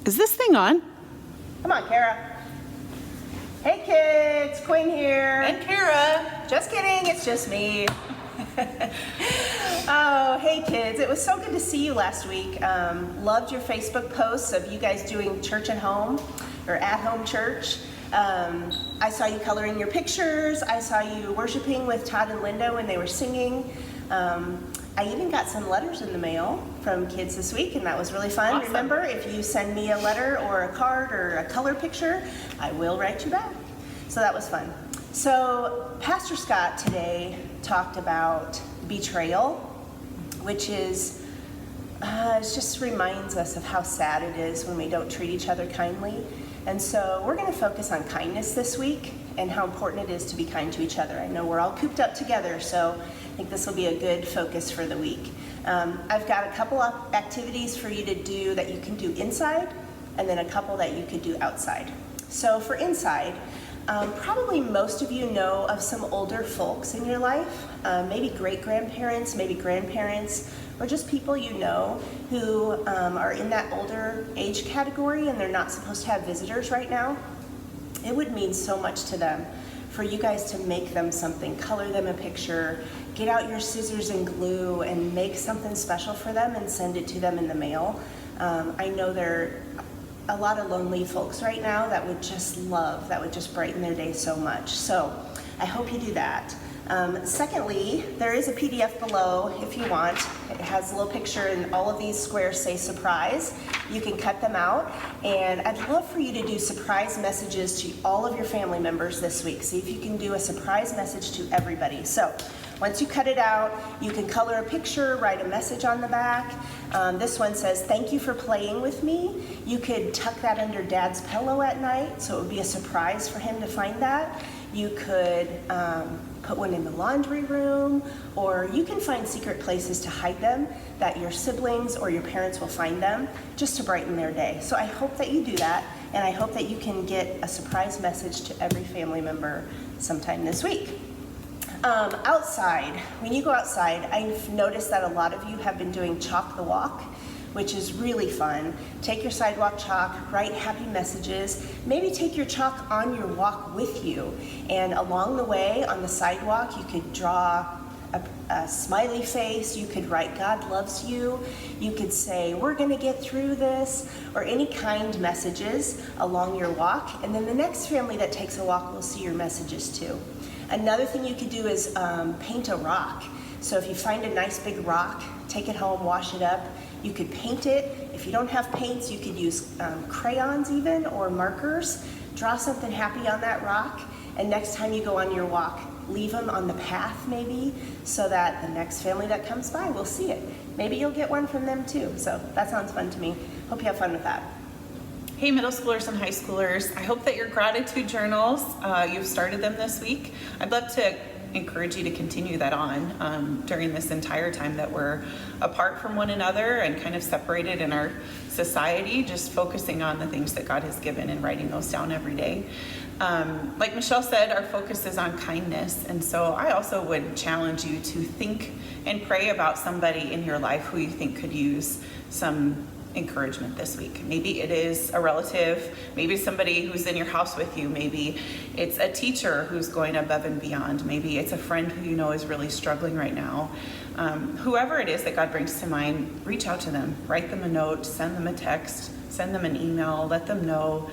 Is this thing on? Come on, Kara. Hey kids, Quinn here. And Kara. Just kidding, it's just me. Oh, hey kids, it was so good to see you last week. Loved your Facebook posts of you guys doing church at home or at home church. I saw you coloring your pictures. I saw you worshiping with Todd and Linda when they were singing. I even got some letters in the mail from kids this week, and that was really fun. Awesome. Remember, if you send me a letter or a card or a color picture, I will write you back. So that was fun. So Pastor Scott today talked about betrayal, which is, it just reminds us of how sad it is when we don't treat each other kindly. And so we're going to focus on kindness this week and how important it is to be kind to each other. I know we're all cooped up together, so I think this will be a good focus for the week. I've got a couple of activities for you to do that you can do inside, and then a couple that you could do outside. So for inside, probably most of you know of some older folks in your life, maybe great-grandparents, maybe grandparents, or just people you know who are in that older age category and they're not supposed to have visitors right now. It would mean so much to them for you guys to make them something, color them a picture, get out your scissors and glue and make something special for them and send it to them in the mail. I know there are a lot of lonely folks right now that would just brighten their day so much. So I hope you do that. Secondly, there is a PDF below if you want. It has a little picture and all of these squares say surprise. You can cut them out, and I'd love for you to do surprise messages to all of your family members this week. See if you can do a surprise message to everybody. So once you cut it out, you can color a picture, write a message on the back. This one says, "Thank you for playing with me." You could tuck that under Dad's pillow at night, so it would be a surprise for him to find that. You could put one in the laundry room, or you can find secret places to hide them that your siblings or your parents will find them just to brighten their day. So I hope that you do that, and I hope that you can get a surprise message to every family member sometime this week. Outside, when you go outside, I've noticed that a lot of you have been doing Chalk the Walk, which is really fun. Take your sidewalk chalk, write happy messages, maybe take your chalk on your walk with you, and along the way on the sidewalk you could draw a smiley face, you could write "God loves you," you could say "we're gonna get through this," or any kind messages along your walk, and then the next family that takes a walk will see your messages too. Another thing you could do is paint a rock. So if you find a nice big rock, take it home, wash it up. You could paint it. If you don't have paints, you could use crayons even, or markers. Draw something happy on that rock, and next time you go on your walk, leave them on the path maybe, so that the next family that comes by will see it. Maybe you'll get one from them too. So that sounds fun to me. Hope you have fun with that. Hey middle schoolers and high schoolers, I hope that your gratitude journals, you've started them this week. I'd love to encourage you to continue that on during this entire time that we're apart from one another and kind of separated in our society, just focusing on the things that God has given and writing those down every day. Like Michelle said, our focus is on kindness, and so I also would challenge you to think and pray about somebody in your life who you think could use some encouragement this week. Maybe it is a relative, maybe somebody who's in your house with you, maybe it's a teacher who's going above and beyond, maybe it's a friend who you know is really struggling right now. Whoever it is that God brings to mind, reach out to them, write them a note, send them a text, send them an email, let them know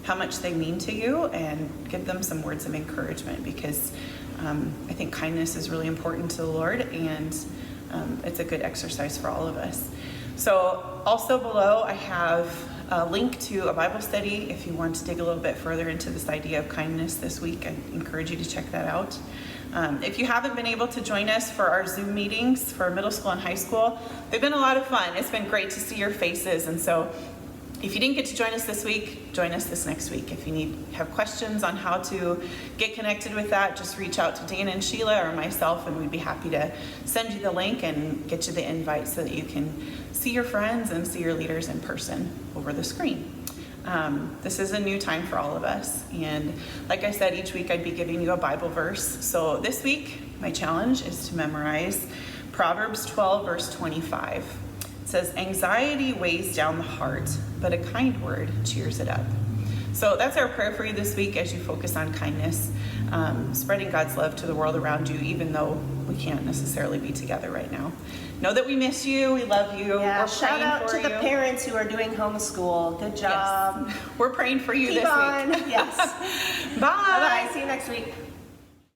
how much they mean to you, and give them some words of encouragement, because I think kindness is really important to the Lord, and it's a good exercise for all of us. So also below I have a link to a Bible study if you want to dig a little bit further into this idea of kindness this week. I encourage you to check that out. If you haven't been able to join us for our Zoom meetings for middle school and high school, they've been a lot of fun. It's been great to see your faces, and so if you didn't get to join us this week, join us this next week. If you have questions on how to get connected with that, just reach out to Dana and Sheila or myself, and we'd be happy to send you the link and get you the invite so that you can see your friends and see your leaders in person over the screen. This is a new time for all of us, and like I said, each week I'd be giving you a Bible verse. So this week my challenge is to memorize Proverbs 12 verse 25. It says, anxiety weighs down the heart, but a kind word cheers it up. So that's our prayer for you this week as you focus on kindness, spreading God's love to the world around you, even though we can't necessarily be together right now. Know that we miss you, we love you. Yeah, We're shout praying out for to the you. parents who are doing homeschool. Good job. Yes. We're praying for you Keep this on. week. Yes. Bye. Bye-bye. See you next week.